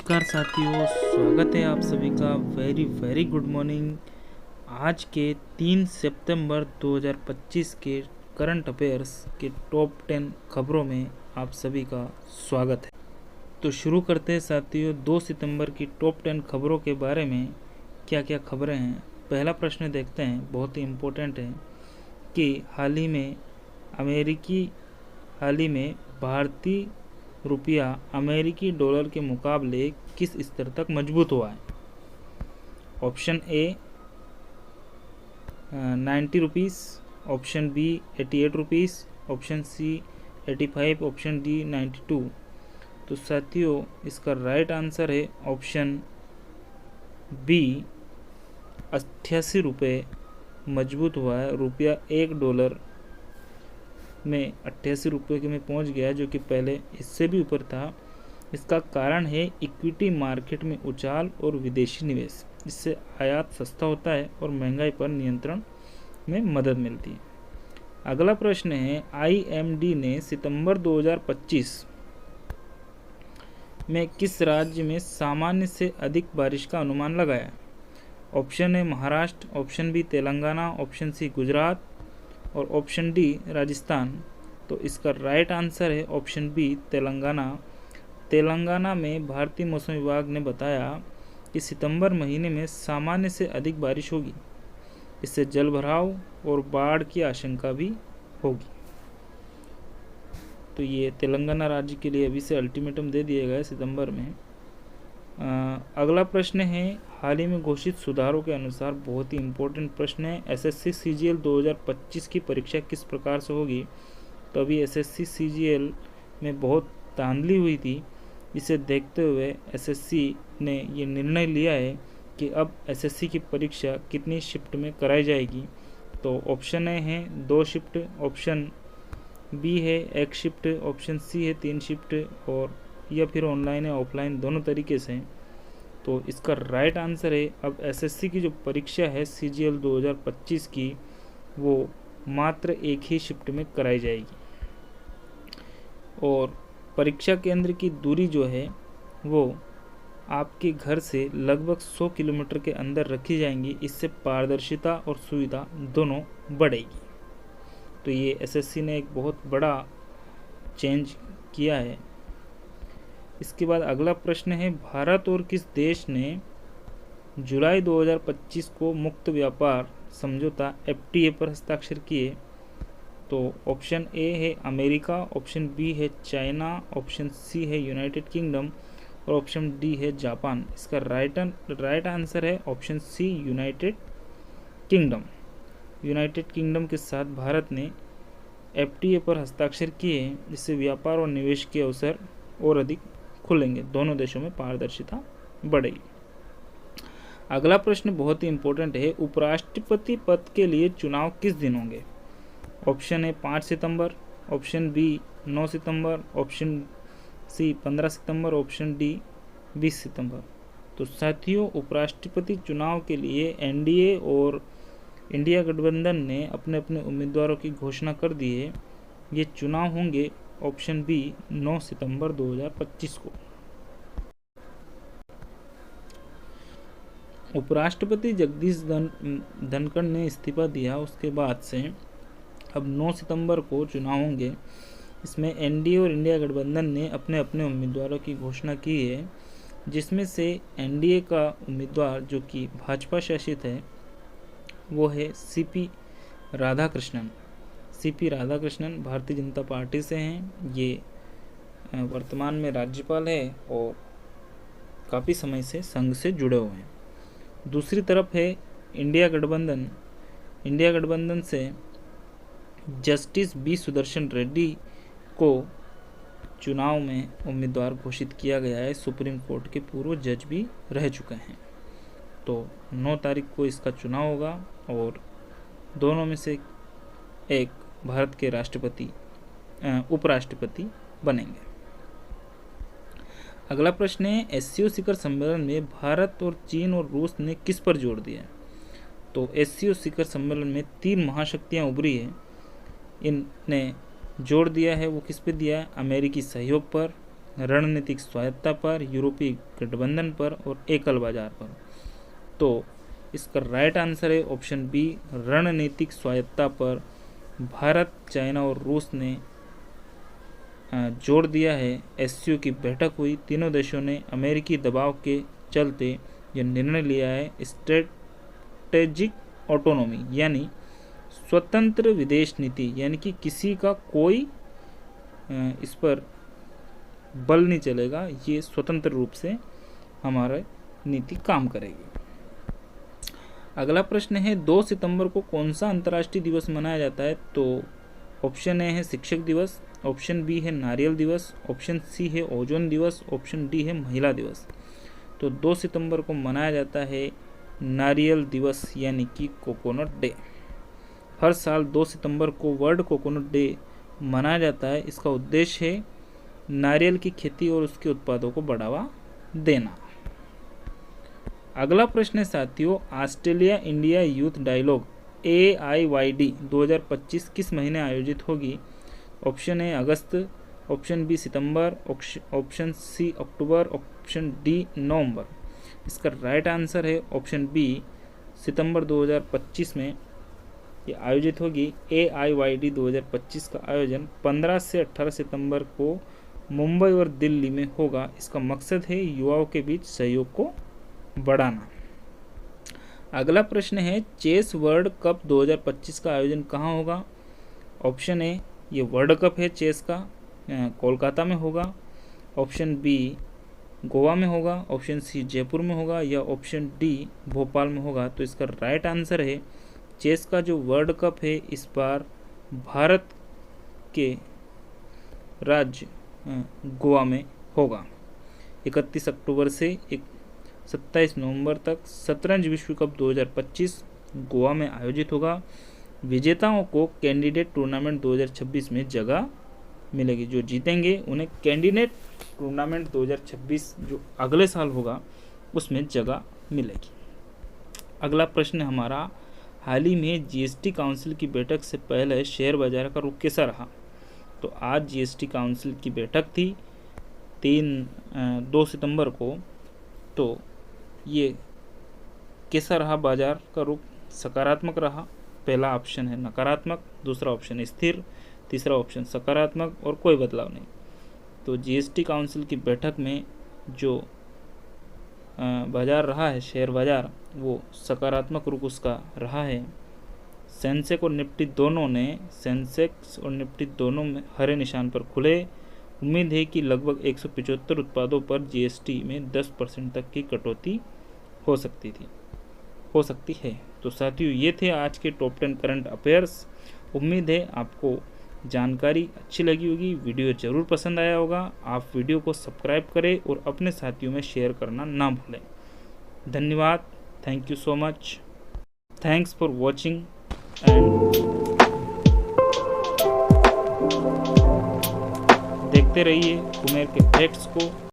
नमस्कार साथियों, स्वागत है आप सभी का। Very very good morning. आज के 3 सितंबर 2025 के करंट अफेयर्स के टॉप 10 खबरों में आप सभी का स्वागत है। तो शुरू करते हैं साथियों 2 सितंबर की टॉप 10 खबरों के बारे में क्या क्या खबरें हैं। पहला प्रश्न देखते हैं, बहुत ही इम्पोर्टेंट है कि हाल ही में भारतीय रुपया अमेरिकी डॉलर के मुकाबले किस स्तर तक मजबूत हुआ है। Option A 90 rupees, option B 88 rupees, option C 85, option D 92। तो साथियों इसका राइट आंसर है ऑप्शन बी 88 रुपये मजबूत हुआ है। रुपया $1 में 88 रुपये के में पहुंच गया, जो कि पहले इससे भी ऊपर था। इसका कारण है इक्विटी मार्केट में उछाल और विदेशी निवेश। इससे आयात सस्ता होता है और महंगाई पर नियंत्रण में मदद मिलती है। अगला प्रश्न है, IMD ने सितंबर 2025 में किस राज्य में सामान्य से अधिक बारिश का अनुमान लगाया। ऑप्शन है Maharashtra, option B Telangana, option C Gujarat और ऑप्शन डी राजस्थान। तो इसका राइट आंसर है ऑप्शन बी तेलंगाना। तेलंगाना में भारतीय मौसम विभाग ने बताया कि सितंबर महीने में सामान्य से अधिक बारिश होगी। इससे जल भराव और बाढ़ की आशंका भी होगी। तो ये तेलंगाना राज्य के लिए अभी से अल्टीमेटम दे दिया गया है सितंबर में। अगला प्रश्न है, हाल ही में घोषित सुधारों के अनुसार, बहुत ही इम्पोर्टेंट प्रश्न है, SSC CGL 2025 की परीक्षा किस प्रकार से होगी। तो अभी SSC CGL में बहुत धांधली हुई थी। इसे देखते हुए SSC ने ये निर्णय लिया है कि अब SSC की परीक्षा कितनी शिफ्ट में कराई जाएगी। तो ऑप्शन ए है 2 शिफ्ट, ऑप्शन बी है 1 शिफ्ट, ऑप्शन सी है 3 शिफ्ट, और या फिर ऑनलाइन है ऑफलाइन, दोनों तरीके से। तो इसका राइट आंसर है अब SSC की जो परीक्षा है CGL 2025 की, वो मात्र 1 ही शिफ्ट में कराई जाएगी। और परीक्षा केंद्र की दूरी जो है वो आपके घर से लगभग 100 किलोमीटर के अंदर रखी जाएंगी। इससे पारदर्शिता और सुविधा दोनों बढ़ेगी। तो ये SSC ने एक बहुत बड़ा चेंज किया है। इसके बाद अगला प्रश्न है, भारत और किस देश ने जुलाई 2025 को मुक्त व्यापार समझौता FTA पर हस्ताक्षर किए। तो ऑप्शन ए है अमेरिका, ऑप्शन बी है चाइना, ऑप्शन सी है यूनाइटेड किंगडम और ऑप्शन डी है जापान। इसका राइट आंसर है option C United Kingdom. United Kingdom के साथ भारत ने FTA पर हस्ताक्षर किए, जिससे व्यापार और निवेश के अवसर और अधिक खुलेंगे। दोनों देशों में पारदर्शिता बढ़ेगी। अगला प्रश्न बहुत ही इंपॉर्टेंट है, उपराष्ट्रपति पद के लिए चुनाव किस दिन होंगे। ऑप्शन ए 5 सितंबर, ऑप्शन बी 9 सितंबर, ऑप्शन सी 15 सितंबर, ऑप्शन डी 20 सितंबर। तो साथियों उपराष्ट्रपति चुनाव के लिए NDA और इंडिया गठबंधन ने अपने अपने उम्मीदवारों की घोषणा कर दी है। ये चुनाव होंगे ऑप्शन बी 9 सितंबर 2025 को। उपराष्ट्रपति जगदीश धनखड़ ने इस्तीफा दिया, उसके बाद से अब 9 सितंबर को चुनाव होंगे। इसमें NDA और इंडिया गठबंधन ने अपने अपने उम्मीदवारों की घोषणा की है, जिसमें से NDA का उम्मीदवार जो कि भाजपा शासित है वो है CP Radhakrishnan. CP Radhakrishnan Bharatiya Janata party से हैं। ये वर्तमान में राज्यपाल है और काफ़ी समय से संघ से जुड़े हुए हैं। दूसरी तरफ है इंडिया गठबंधन। इंडिया गठबंधन से जस्टिस B सुदर्शन रेड्डी को चुनाव में उम्मीदवार घोषित किया गया है। सुप्रीम कोर्ट के पूर्व जज भी रह चुके हैं। तो 9 तारीख को इसका चुनाव होगा और दोनों में से एक भारत के उपराष्ट्रपति बनेंगे। अगला प्रश्न है, SCO शिखर सम्मेलन में भारत और चीन और रूस ने किस पर जोर दिया। तो SCO शिखर सम्मेलन में 3 महाशक्तियां उभरी है। इनने जोर दिया है, वो किस पे दिया है, अमेरिकी सहयोग पर, रणनीतिक स्वायत्ता पर, यूरोपीय गठबंधन पर और एकल बाजार पर। तो इसका राइट आंसर है ऑप्शन बी, रणनीतिक स्वायत्ता पर। भारत, चाइना और रूस ने जोड़ दिया है। एससीओ की बैठक हुई, तीनों देशों ने अमेरिकी दबाव के चलते यह निर्णय लिया है। स्ट्रेटेजिक ऑटोनॉमी यानी स्वतंत्र विदेश नीति, यानी कि किसी का कोई इस पर बल नहीं चलेगा, ये स्वतंत्र रूप से हमारा नीति काम करेगी। अगला प्रश्न है 2 सितंबर को कौन सा अंतर्राष्ट्रीय दिवस मनाया जाता है? तो ऑप्शन ए है शिक्षक दिवस, ऑप्शन बी है नारियल दिवस, ऑप्शन सी है ओजोन दिवस, ऑप्शन डी है महिला दिवस। तो 2 सितंबर को मनाया जाता है नारियल दिवस यानी कि कोकोनट डे। हर साल 2 सितंबर को वर्ल्ड कोकोनट डे मनाया जाता है। इसका उद्देश्य है नारियल की खेती और उसके उत्पादों को बढ़ावा देना। अगला प्रश्न है साथियों, Australia India youth dialogue AIYD 2025 किस महीने आयोजित होगी? ऑप्शन ए अगस्त, ऑप्शन बी सितंबर, ऑप्शन सी अक्टूबर, ऑप्शन डी नवंबर। इसका राइट आंसर है ऑप्शन बी, सितंबर 2025 में ये आयोजित होगी। AIYD 2025 का आयोजन 15 से 18 सितंबर को मुंबई और दिल्ली में होगा। इसका मकसद है युवाओं के बीच सहयोग को बढ़ाना। अगला प्रश्न है चेस वर्ल्ड कप 2025 का आयोजन कहाँ होगा? ऑप्शन ए ये वर्ल्ड कप है चेस का, कोलकाता में होगा, ऑप्शन बी गोवा में होगा, ऑप्शन सी जयपुर में होगा या ऑप्शन डी भोपाल में होगा। तो इसका राइट आंसर है चेस का जो वर्ल्ड कप है इस बार भारत के राज्य गोवा में होगा। 31 अक्टूबर से 27 नवंबर तक शतरंज विश्व कप 2025 गोवा में आयोजित होगा। विजेताओं को कैंडिडेट टूर्नामेंट 2026 में जगह मिलेगी। जो जीतेंगे उन्हें कैंडिडेट टूर्नामेंट 2026 जो अगले साल होगा उसमें जगह मिलेगी। अगला प्रश्न हमारा, हाल ही में जीएसटी काउंसिल की बैठक से पहले शेयर बाजार का रुख कैसा रहा? तो आज जीएसटी काउंसिल की बैठक थी 2 सितंबर को। तो ये कैसा रहा बाजार का रुख? सकारात्मक रहा। पहला ऑप्शन है नकारात्मक, दूसरा ऑप्शन स्थिर, तीसरा ऑप्शन सकारात्मक और कोई बदलाव नहीं। तो जीएसटी काउंसिल की बैठक में जो बाजार रहा है शेयर बाजार वो सकारात्मक रुख उसका रहा है। सेंसेक्स और निफ्टी दोनों में हरे निशान पर खुले। उम्मीद है कि लगभग 175 उत्पादों पर जीएसटी में 10% तक की कटौती हो सकती है। तो साथियों ये थे आज के टॉप 10 करंट अफेयर्स। उम्मीद है आपको जानकारी अच्छी लगी होगी, वीडियो ज़रूर पसंद आया होगा। आप वीडियो को सब्सक्राइब करें और अपने साथियों में शेयर करना ना भूलें। धन्यवाद। Thank you so much. Thanks for watching and देखते रहिए कुमेर के फैक्ट्स को।